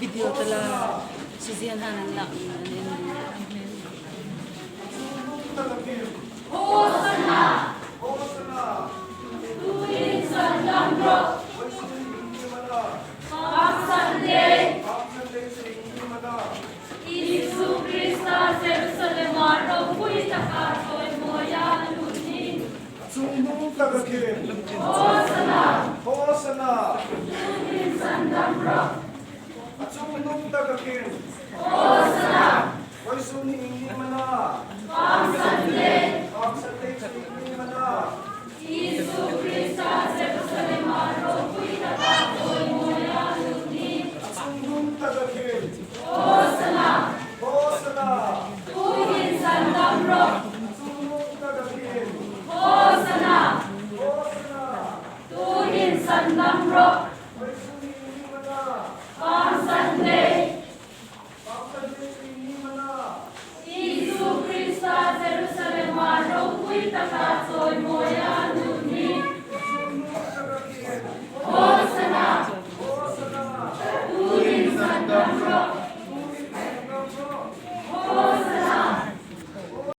Video talaga. Susiyan hanang lang. Isu Krista Jerusalem Arno Puita Karto Moya Lunin Sumung tagakin. Hosana Hosana. Lunin Sandamro At sumung tagakin. Hosana Hoy suni hindi mana. Pamsande Aksate sa hindi mana. Isu Krista Jerusalem Arno Puita Karto Moya Lunin Sumung tagakin. Hosana Hosana. Lunin Sandamro Sumung tagakin. Hosana Hosana. Lunin Sandamro Hoy suni hindi mana. Pamsande